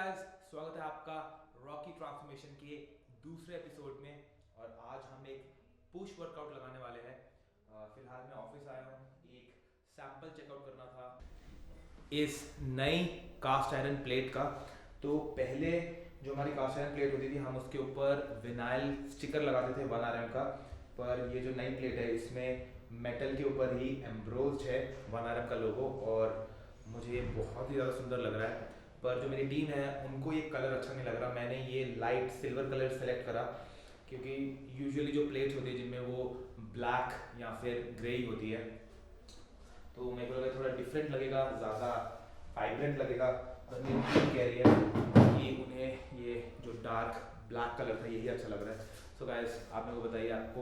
Guys, स्वागत है आपका रॉकी ट्रांसफॉर्मेशन के दूसरे एपिसोड में। और आज हम एक पुश वर्कआउट लगाने वाले हैं। फिलहाल मैं ऑफिस आया हूँ, एक सैंपल चेकआउट करना था इस नई कास्ट आयरन प्लेट का। तो पहले जो हमारी कास्ट आयरन प्लेट होती थी, हम उसके ऊपर विनाइल स्टिकर लगाते थे 1RM का। पर ये जो नई प्लेट है, इसमें मेटल के ऊपर ही एम्ब्रोस्ड है 1RM का लोगो, और मुझे ये बहुत ही ज़्यादा सुंदर लग रहा है। पर जो मेरी टीम है उनको ये कलर अच्छा नहीं लग रहा। मैंने ये लाइट सिल्वर कलर सेलेक्ट करा, क्योंकि यूजुअली जो प्लेट्स होती है जिनमें वो ब्लैक या फिर ग्रे ही होती है, तो मेरे को लगा थोड़ा डिफरेंट लगेगा, ज़्यादा वाइब्रेंट लगेगा। पर मेरी टीम कह रही है कि उन्हें ये जो डार्क ब्लैक कलर था यही अच्छा लग रहा है। सो गाइस, आप मेरे को बताइए आपको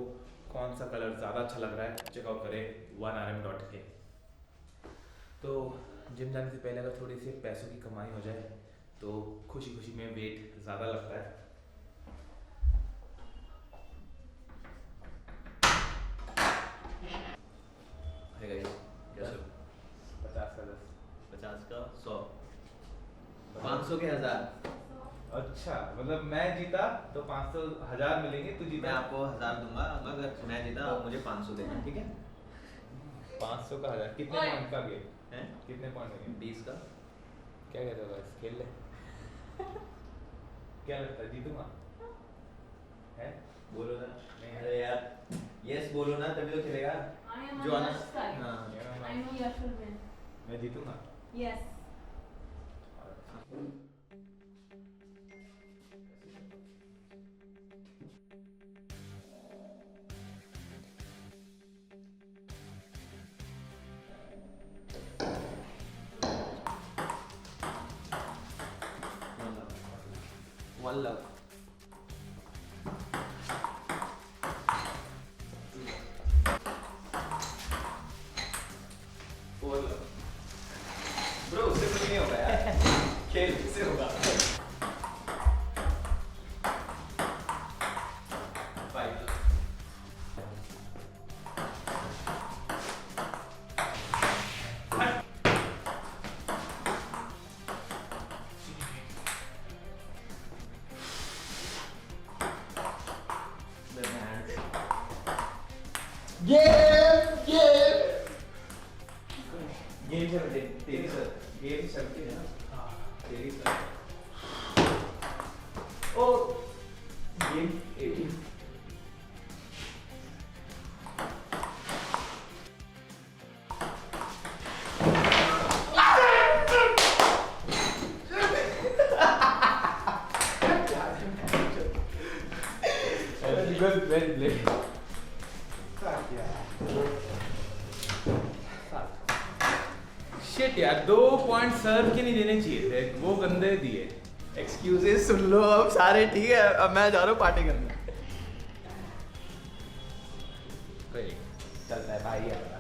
कौन सा कलर ज़्यादा अच्छा लग रहा है। चेकआउट करें 1rm.in। तो जिम जाने से पहले अगर थोड़ी सी पैसों की कमाई हो जाए तो खुशी खुशी में वेट ज़्यादा लगता है। है गाइस, कैसे हो? 50 का 10, 50 का 100, 500 के 1000। अच्छा, मतलब मैं जीता तो 500 1000 मिलेंगे, तू मैं जीता आपको 1000 दूंगा, अगर मैं जीता आप मुझे 500 देना, ठीक है? 500 का 1000। कितने पॉइंट का गेम हैं? कितने पॉइंट का गेम? 20 का। क्या कहते हो गाइस, खेल ले? क्या लगता है जीतूंगा? है? बोलो ना। नहीं। अरे यार, यस बोलो ना तभी तो खेलेगा। I am on जो आना। your side. हाँ। I know Yash will win. मैं जीतूंगा। Yes. One love. Four love. Bro, उससे कुछ नहीं होगा यार। खेल से होगा। Five love. गेम चलते तेरी सर गेम चलते है ना। तेरी सर ओ गेम 18। Very late. शिट यार, 2 पॉइंट सर्व के नहीं देने चाहिए थे, वो गंदे दिए। एक्सक्यूजेस सुन लो अब सारे, ठीक है? अब मैं जा रहा हूँ पार्टी करने। चलता है भाई यार।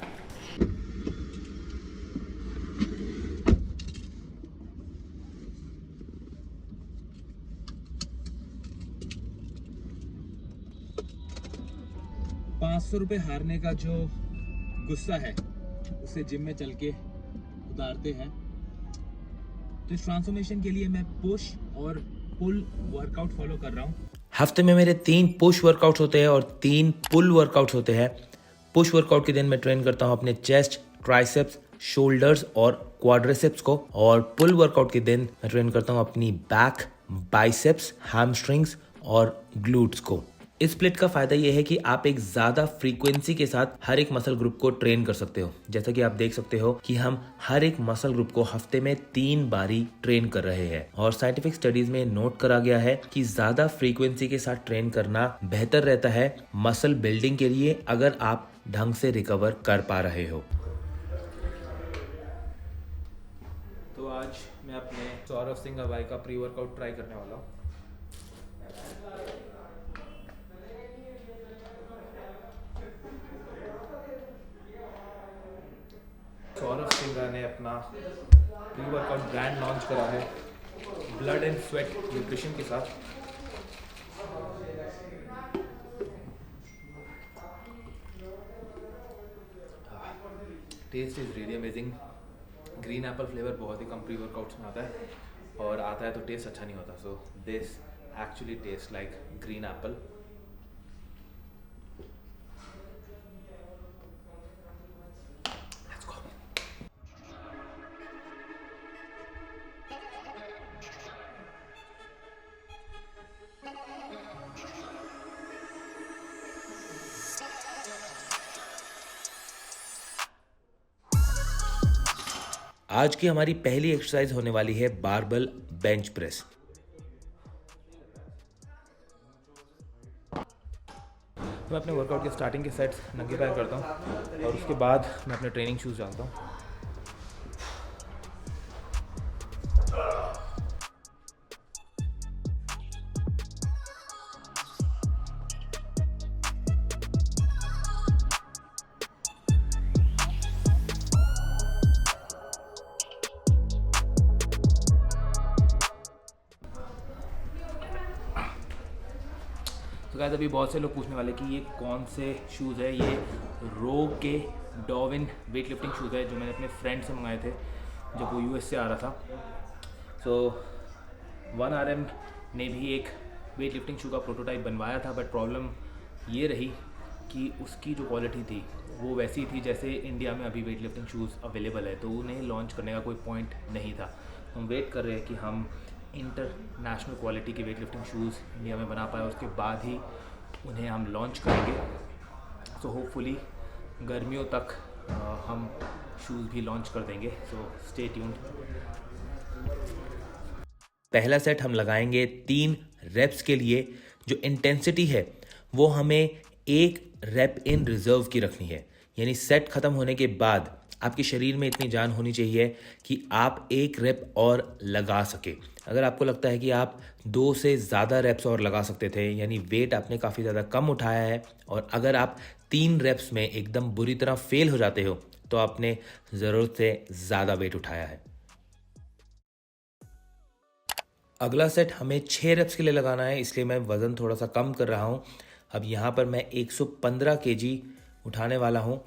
₹500 हारने का जो गुस्सा है उसे जिम में चल के उतारते हैं। तो इस ट्रांसफॉर्मेशन के लिए मैं पुश और पुल वर्कआउट फॉलो कर रहा हूँ। हफ्ते में मेरे 3 पुश वर्कआउट्स होते हैं और 3 पुल वर्कआउट्स होते हैं। पुश वर्कआउट के दिन मैं ट्रेन करता हूँ अपने चेस्ट, ट्राइसेप्स, शोल्डर्स और क्वाड्रिसेप्स को, और पुल वर्कआउट के दिन मैं ट्रेन करता हूँ अपनी बैक, बाइसेप्स, हैमस्ट्रिंग्स और ग्लूट्स को। इस स्प्लिट का फायदा यह है कि आप एक ज्यादा फ्रीक्वेंसी के साथ हर एक मसल ग्रुप को ट्रेन कर सकते हो। जैसा कि आप देख सकते हो कि हम हर एक मसल ग्रुप को हफ्ते में 3 बारी ट्रेन कर रहे हैं, और साइंटिफिक स्टडीज में नोट करा गया है कि ज्यादा फ्रीक्वेंसी के साथ ट्रेन करना बेहतर रहता है मसल बिल्डिंग के लिए, अगर आप ढंग से रिकवर कर पा रहे हो। तो आज मैं अपने सौरव सिंह भाई का प्री वर्कआउट ट्राई करने वाला हूँ। सौरव सिंह ने अपना प्री वर्कआउट ब्रांड लॉन्च करा है ब्लड एंड स्वेट न्यूट्रिशन के साथ। Taste is really amazing. Green apple flavour बहुत ही कम प्री वर्कआउट्स में आता है, और खाता है तो टेस्ट अच्छा नहीं होता. So this actually taste like green Apple. आज की हमारी पहली एक्सरसाइज होने वाली है बारबल बेंच प्रेस. मैं अपने वर्कआउट के स्टार्टिंग के सेट्स नंगे पैर करता हूँ और उसके बाद मैं अपने ट्रेनिंग शूज़ डालता हूँ. तो गाइस अभी बहुत से लोग पूछने वाले कि ये कौन से शूज़ है. ये रोग के डॉविन वेट लिफ्टिंग शूज़ है जो मैंने अपने फ्रेंड से मंगाए थे जब वो यूएस से आ रहा था. सो 1RM ने भी एक वेट लिफ्टिंग शू का प्रोटोटाइप बनवाया था, बट प्रॉब्लम ये रही कि उसकी जो क्वालिटी थी वो वैसी थी जैसे इंडिया में अभी वेट लिफ्टिंग शूज़ अवेलेबल है, तो उन्हें लॉन्च करने का कोई पॉइंट नहीं था. हम वेट कर रहे हैं कि हम इंटरनेशनल क्वालिटी के वेट लिफ्टिंग शूज़ इंडिया में बना पाए, उसके बाद ही उन्हें हम लॉन्च करेंगे. सो होपफुली गर्मियों तक हम शूज़ भी लॉन्च कर देंगे. So stay tuned. पहला सेट हम लगाएंगे 3 रेप्स के लिए. जो इंटेंसिटी है वो हमें 1 रेप इन रिजर्व की रखनी है, यानी सेट ख़त्म होने के बाद आपके शरीर में इतनी जान होनी चाहिए कि आप 1 रेप और लगा सके. अगर आपको लगता है कि आप 2 से ज़्यादा रेप्स और लगा सकते थे, यानी वेट आपने काफ़ी ज़्यादा कम उठाया है, और अगर आप 3 रेप्स में एकदम बुरी तरह फेल हो जाते हो तो आपने ज़रूरत से ज़्यादा वेट उठाया है. अगला सेट हमें 6 रेप्स के लिए लगाना है, इसलिए मैं वज़न थोड़ा सा कम कर रहा हूँ. अब यहाँ पर मैं 115 केजी उठाने वाला हूँ.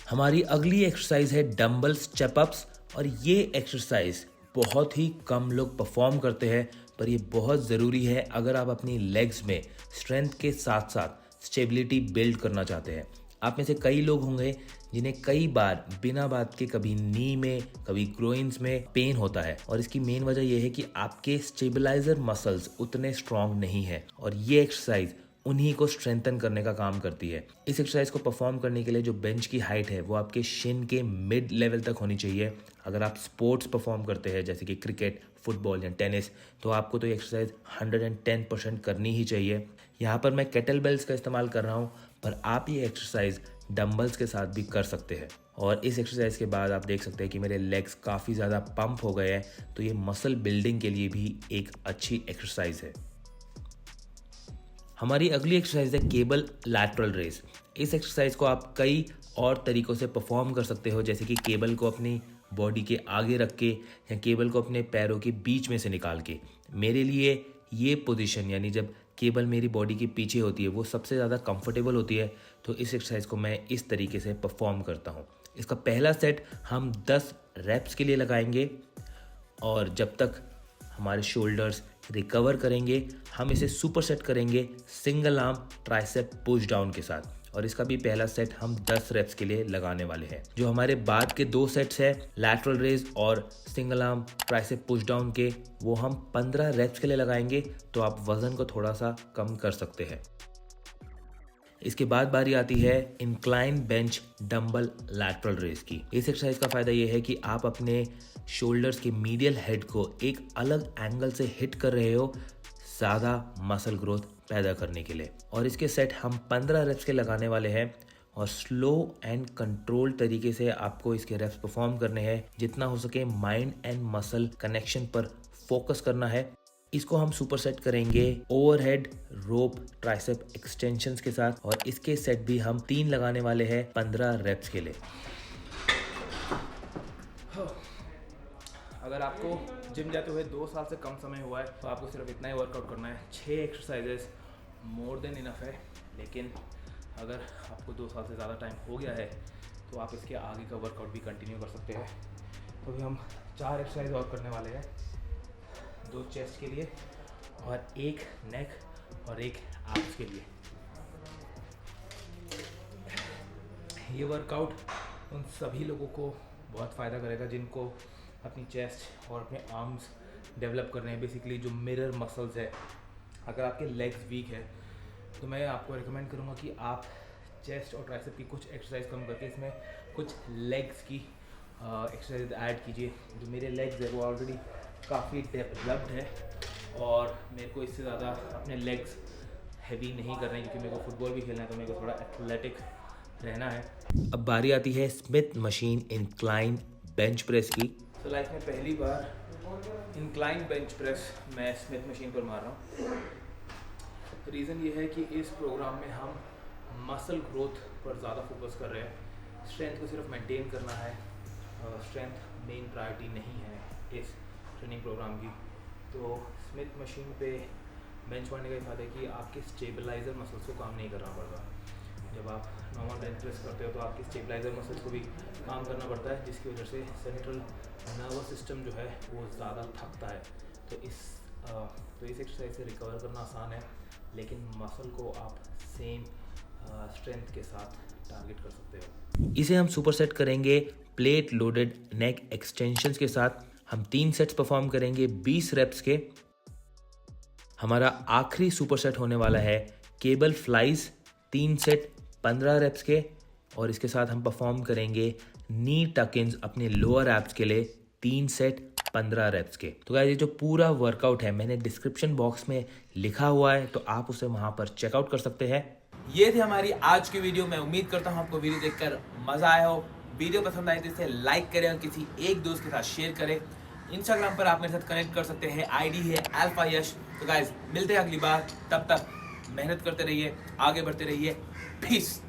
हमारी अगली एक्सरसाइज है डंबल स्टेप अप्स, और ये एक्सरसाइज बहुत ही कम लोग परफॉर्म करते हैं, पर ये बहुत ज़रूरी है अगर आप अपनी लेग्स में स्ट्रेंथ के साथ साथ स्टेबिलिटी बिल्ड करना चाहते हैं. आप में से कई लोग होंगे जिन्हें कई बार बिना बात के कभी नी में कभी ग्रोइंस में पेन होता है, और इसकी मेन वजह यह है कि आपके स्टेबलाइजर मसल्स उतने स्ट्रॉन्ग नहीं है, और ये एक्सरसाइज उन्हीं को स्ट्रेंथन करने का काम करती है. इस एक्सरसाइज को परफॉर्म करने के लिए जो बेंच की हाइट है वो आपके शिन के मिड लेवल तक होनी चाहिए. अगर आप स्पोर्ट्स परफॉर्म करते हैं जैसे कि क्रिकेट, फुटबॉल या टेनिस, तो आपको तो ये एक्सरसाइज 110% करनी ही चाहिए. यहाँ पर मैं केटल बेल्स का इस्तेमाल कर रहा हूँ, पर आप ये एक्सरसाइज डंबल्स के साथ भी कर सकते हैं. और इस एक्सरसाइज के बाद आप देख सकते हैं कि मेरे लेग्स काफ़ी ज़्यादा पंप हो गए हैं, तो ये मसल बिल्डिंग के लिए भी एक अच्छी एक्सरसाइज है. हमारी अगली एक्सरसाइज है केबल लैटरल रेस. इस एक्सरसाइज को आप कई और तरीक़ों से परफॉर्म कर सकते हो, जैसे कि केबल को अपनी बॉडी के आगे रख के या केबल को अपने पैरों के बीच में से निकाल के. मेरे लिए ये पोजीशन, यानी जब केबल मेरी बॉडी के पीछे होती है, वो सबसे ज़्यादा कंफर्टेबल होती है, तो इस एक्सरसाइज को मैं इस तरीके से परफॉर्म करता हूँ. इसका पहला सेट हम 10 रेप्स के लिए लगाएंगे, और जब तक हमारे शोल्डर्स रिकवर करेंगे हम इसे सुपर सेट करेंगे single arm tricep push down के साथ. और इसका भी पहला सेट हम 10 रेप्स के लिए लगाने वाले हैं. जो हमारे बाद के 2 सेट्स हैं लैटरल रेज और single arm tricep push down के, वो हम 15 रेप्स के लिए लगाएंगे, तो आप वजन को थोड़ा सा कम कर सकते हैं. इसके बाद बारी आती है incline bench dumbbell lateral raise की. इस एक्सरसाइज का फायदा ये है कि आप अपने शोल्डर्स के मीडियल हेड को एक अलग एंगल से हिट कर रहे हो, ज़्यादा मसल ग्रोथ पैदा करने के लिए. और इसके सेट हम 15 रेप्स के लगाने वाले हैं, और स्लो एंड कंट्रोल तरीके से आपको इसके रेप्स परफॉर्म करने हैं. जितना हो सके माइंड एंड मसल कनेक्शन पर फोकस करना है. इसको हम सुपर सेट करेंगे ओवरहेड रोप ट्राइसेप एक्सटेंशंस के साथ, और इसके सेट भी हम 3 लगाने वाले हैं 15 रेप्स के लिए. अगर आपको जिम जाते हुए 2 साल से कम समय हुआ है तो आपको सिर्फ इतना ही वर्कआउट करना है। 6 एक्सरसाइजेस मोर देन इनफ है। लेकिन अगर आपको 2 साल से ज़्यादा टाइम हो गया है तो आप इसके आगे का वर्कआउट भी कंटिन्यू कर सकते हैं। तो अभी हम 4 एक्सरसाइज और करने वाले हैं, 2 चेस्ट के लिए और 1 नेक और 1 एब्स के लिए। ये वर्कआउट उन सभी लोगों को बहुत फ़ायदा करेगा जिनको अपनी चेस्ट और अपने आर्म्स डेवलप करने हैं, बेसिकली जो मिरर मसल्स है। अगर आपके लेग्स वीक है तो मैं आपको रिकमेंड करूँगा कि आप चेस्ट और ट्राइसेप की कुछ एक्सरसाइज कम करके इसमें कुछ लेग्स की एक्सरसाइज ऐड कीजिए। जो मेरे लेग्स है वो ऑलरेडी काफ़ी डेवलप्ड है और मेरे को इससे ज़्यादा अपने लेग्स हैवी नहीं करने हैं, क्योंकि मेरे को फुटबॉल भी खेलना है, तो मेरे को थोड़ा एथलेटिक रहना है। अब बारी आती है Smith machine incline bench press की। तो लाइफ में पहली बार इंक्लाइन बेंच प्रेस मैं स्मिथ मशीन पर मार रहा हूँ। रीज़न ये है कि इस प्रोग्राम में हम मसल ग्रोथ पर ज़्यादा फोकस कर रहे हैं। स्ट्रेंथ को सिर्फ मेंटेन करना है, स्ट्रेंथ मेन प्रायोरिटी नहीं है इस ट्रेनिंग प्रोग्राम की। तो स्मिथ मशीन पे बेंच मारने का फ़ायदा है कि आपके स्टेबलाइज़र मसल्स को काम नहीं करना पड़ता। जब आप नॉर्मल बेंच प्रेस करते हो तो आपके स्टेबलाइज़र मसल्स को भी काम करना पड़ता है, जिसकी वजह से सेंट्रल नर्वस सिस्टम जो है वो ज़्यादा थकता है। तो इस एक्सरसाइज से रिकवर करना आसान है, लेकिन मसल को आप सेम स्ट्रेंथ के साथ टारगेट कर सकते हो। इसे हम सुपर सेट करेंगे प्लेट लोडेड नेक एक्सटेंशंस के साथ। हम 3 सेट्स परफॉर्म करेंगे 20 रेप्स के। हमारा आखिरी सुपर सेट होने वाला है केबल फ्लाइज, 3 सेट 15 रेप्स के। और इसके साथ हम परफॉर्म करेंगे नी टक-इन्स अपने लोअर एब्स के लिए, 3 सेट 15 रेप्स के। तो गाइस ये जो पूरा वर्कआउट है मैंने डिस्क्रिप्शन बॉक्स में लिखा हुआ है, तो आप उसे वहां पर चेकआउट कर सकते हैं। ये थी हमारी आज की वीडियो। मैं उम्मीद करता हूँ आपको वीडियो देखकर मजा आया हो। वीडियो पसंद आए तो इसे लाइक करें और किसी एक दोस्त के साथ शेयर करें। इंस्टाग्राम पर आप मेरे साथ कनेक्ट कर सकते हैं, आईडी है अल्फा यश। तो गाइस मिलते हैं अगली बार, तब तक मेहनत करते रहिए, आगे बढ़ते रहिए। पीस।